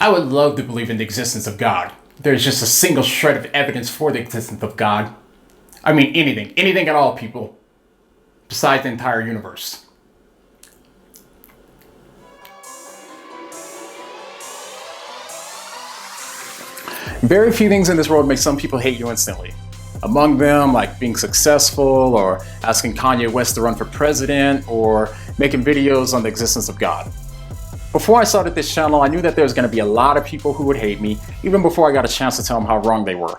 I would love to believe in the existence of God. There's just a single shred of evidence for the existence of God. I mean, anything at all, people, besides the entire universe. Very few things in this world make some people hate you instantly. Among them, like being successful, or asking Kanye West to run for president, or making videos on the existence of God. Before I started this channel, I knew that there was going to be a lot of people who would hate me, even before I got a chance to tell them how wrong they were,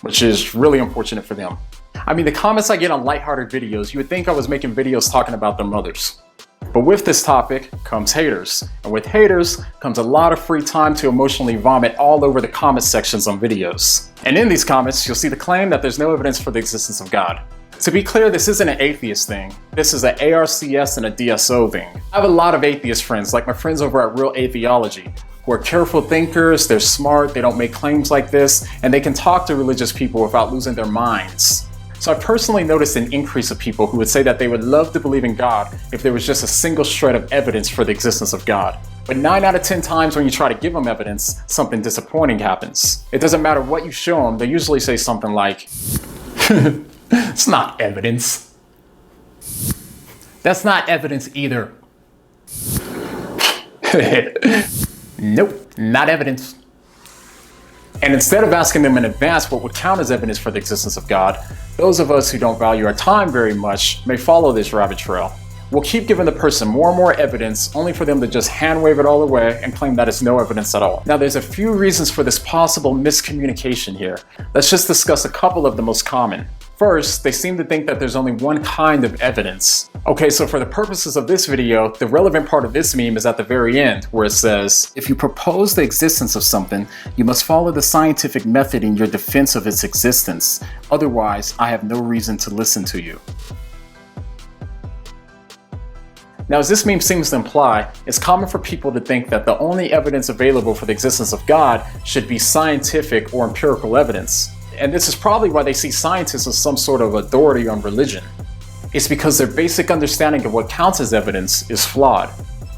which is really unfortunate for them. I mean, the comments I get on lighthearted videos, you would think I was making videos talking about their mothers. But with this topic comes haters, and with haters comes a lot of free time to emotionally vomit all over the comment sections on videos. And in these comments, you'll see the claim that there's no evidence for the existence of God. To be clear, this isn't an atheist thing. This is an ARCS and a DSO thing. I have a lot of atheist friends, like my friends over at Real Atheology, who are careful thinkers, they're smart, they don't make claims like this, and they can talk to religious people without losing their minds. So I personally noticed an increase of people who would say that they would love to believe in God if there was just a single shred of evidence for the existence of God. But 9 out of 10 times when you try to give them evidence, something disappointing happens. It doesn't matter what you show them, they usually say something like, it's not evidence. That's not evidence either. Nope, not evidence. And instead of asking them in advance what would count as evidence for the existence of God, those of us who don't value our time very much may follow this rabbit trail. We'll keep giving the person more and more evidence, only for them to just hand wave it all away and claim that it's no evidence at all. Now, there's a few reasons for this possible miscommunication here. Let's just discuss a couple of the most common. First, they seem to think that there's only one kind of evidence. Okay, so for the purposes of this video, the relevant part of this meme is at the very end, where it says, if you propose the existence of something, you must follow the scientific method in your defense of its existence. Otherwise, I have no reason to listen to you. Now, as this meme seems to imply, it's common for people to think that the only evidence available for the existence of God should be scientific or empirical evidence. And this is probably why they see scientists as some sort of authority on religion. It's because their basic understanding of what counts as evidence is flawed.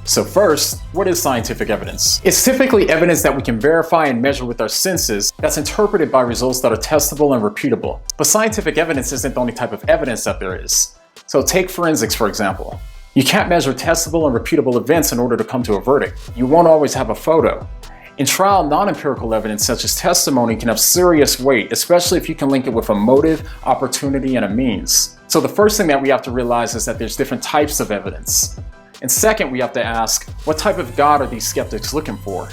So first, what is scientific evidence? It's typically evidence that we can verify and measure with our senses that's interpreted by results that are testable and repeatable. But scientific evidence isn't the only type of evidence that there is. So take forensics, for example. You can't measure testable and repeatable events in order to come to a verdict. You won't always have a photo. In trial, non-empirical evidence such as testimony can have serious weight, especially if you can link it with a motive, opportunity, and a means. So the first thing that we have to realize is that there's different types of evidence. And second, we have to ask, what type of God are these skeptics looking for?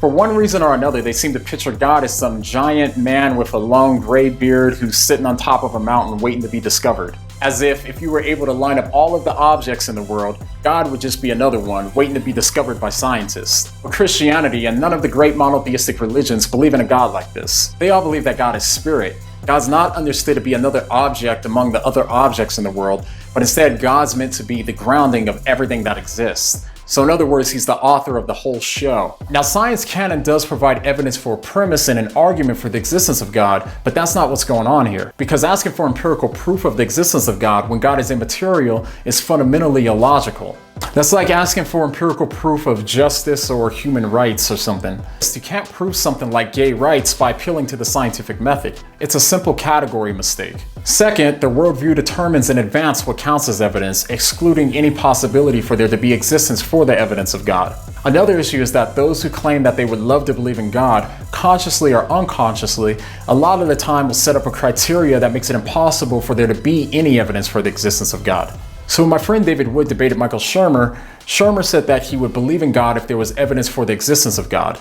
For one reason or another, they seem to picture God as some giant man with a long gray beard who's sitting on top of a mountain waiting to be discovered. As if you were able to line up all of the objects in the world, God would just be another one waiting to be discovered by scientists. But Christianity and none of the great monotheistic religions believe in a God like this. They all believe that God is spirit. God's not understood to be another object among the other objects in the world, but instead God's meant to be the grounding of everything that exists. So in other words, he's the author of the whole show. Now, science can and does provide evidence for a premise and an argument for the existence of God, but that's not what's going on here. Because asking for empirical proof of the existence of God when God is immaterial is fundamentally illogical. That's like asking for empirical proof of justice or human rights or something. You can't prove something like gay rights by appealing to the scientific method. It's a simple category mistake. Second, the worldview determines in advance what counts as evidence, excluding any possibility for there to be existence for the evidence of God. Another issue is that those who claim that they would love to believe in God, consciously or unconsciously, a lot of the time will set up a criteria that makes it impossible for there to be any evidence for the existence of God. So when my friend David Wood debated Michael Shermer, Shermer said that he would believe in God if there was evidence for the existence of God.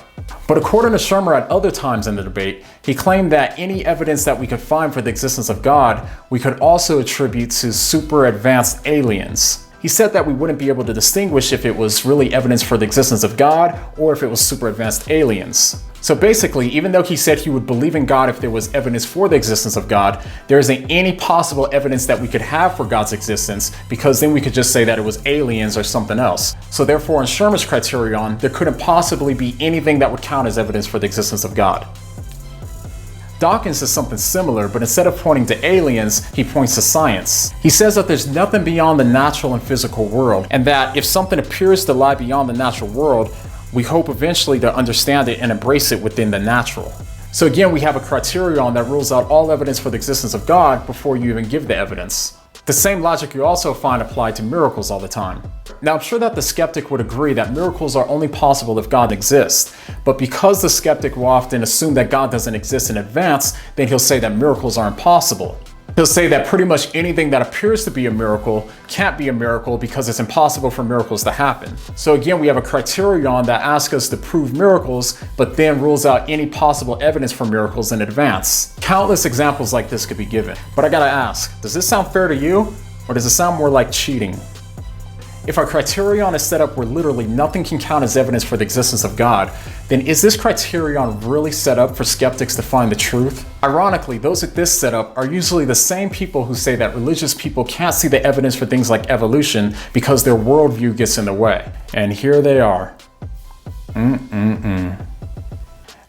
But according to Shermer at other times in the debate, he claimed that any evidence that we could find for the existence of God, we could also attribute to super advanced aliens. He said that we wouldn't be able to distinguish if it was really evidence for the existence of God or if it was super advanced aliens. So basically, even though he said he would believe in God if there was evidence for the existence of God, there isn't any possible evidence that we could have for God's existence, because then we could just say that it was aliens or something else. So therefore, in Shermer's criterion, there couldn't possibly be anything that would count as evidence for the existence of God. Dawkins says something similar, but instead of pointing to aliens, he points to science. He says that there's nothing beyond the natural and physical world, and that if something appears to lie beyond the natural world, We hope eventually to understand it and embrace it within the natural. So again, we have a criterion that rules out all evidence for the existence of God before you even give the evidence. The same logic you also find applied to miracles all the time. Now, I'm sure that the skeptic would agree that miracles are only possible if God exists, but because the skeptic will often assume that God doesn't exist in advance, then he'll say that miracles are impossible. He'll say that pretty much anything that appears to be a miracle can't be a miracle because it's impossible for miracles to happen. So again, we have a criterion that asks us to prove miracles, but then rules out any possible evidence for miracles in advance. Countless examples like this could be given. But I gotta ask, does this sound fair to you? Or does it sound more like cheating? If our criterion is set up where literally nothing can count as evidence for the existence of God, then is this criterion really set up for skeptics to find the truth? Ironically, those with this setup are usually the same people who say that religious people can't see the evidence for things like evolution because their worldview gets in the way. And here they are.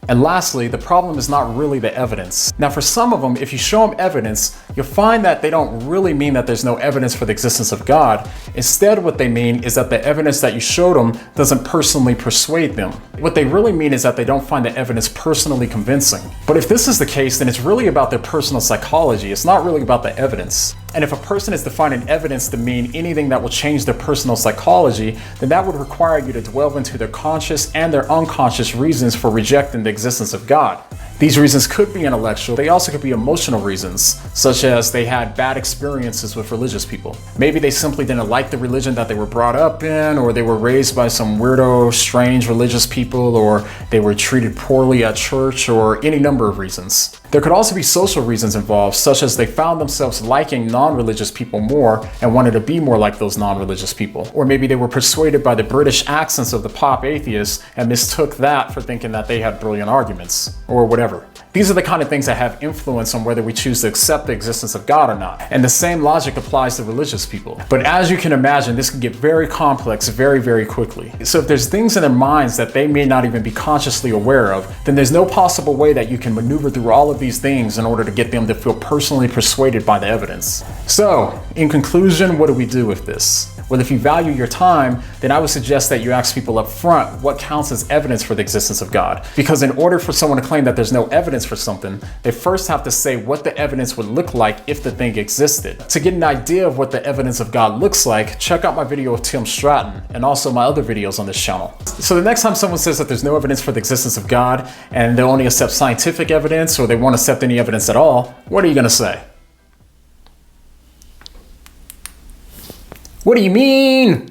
And lastly, the problem is not really the evidence. Now, for some of them, if you show them evidence, you'll find that they don't really mean that there's no evidence for the existence of God. Instead, what they mean is that the evidence that you showed them doesn't personally persuade them. What they really mean is that they don't find the evidence personally convincing. But if this is the case, then it's really about their personal psychology. It's not really about the evidence. And if a person is defining evidence to mean anything that will change their personal psychology, then that would require you to delve into their conscious and their unconscious reasons for rejecting the existence of God. These reasons could be intellectual, they also could be emotional reasons, such as they had bad experiences with religious people. Maybe they simply didn't like the religion that they were brought up in, or they were raised by some weirdo, strange religious people, or they were treated poorly at church, or any number of reasons. There could also be social reasons involved, such as they found themselves liking non-religious people more and wanted to be more like those non-religious people. Or maybe they were persuaded by the British accents of the pop atheists and mistook that for thinking that they had brilliant arguments, or whatever. These are the kind of things that have influence on whether we choose to accept the existence of God or not. And the same logic applies to religious people. But as you can imagine, this can get very complex very, very quickly. So if there's things in their minds that they may not even be consciously aware of, then there's no possible way that you can maneuver through all of these things in order to get them to feel personally persuaded by the evidence. So, in conclusion, what do we do with this? Well, if you value your time, then I would suggest that you ask people up front what counts as evidence for the existence of God. Because in order for someone to claim that there's no evidence for something, they first have to say what the evidence would look like if the thing existed. To get an idea of what the evidence of God looks like, check out my video with Tim Stratton and also my other videos on this channel. So the next time someone says that there's no evidence for the existence of God and they only accept scientific evidence or they won't accept any evidence at all, what are you going to say? What do you mean?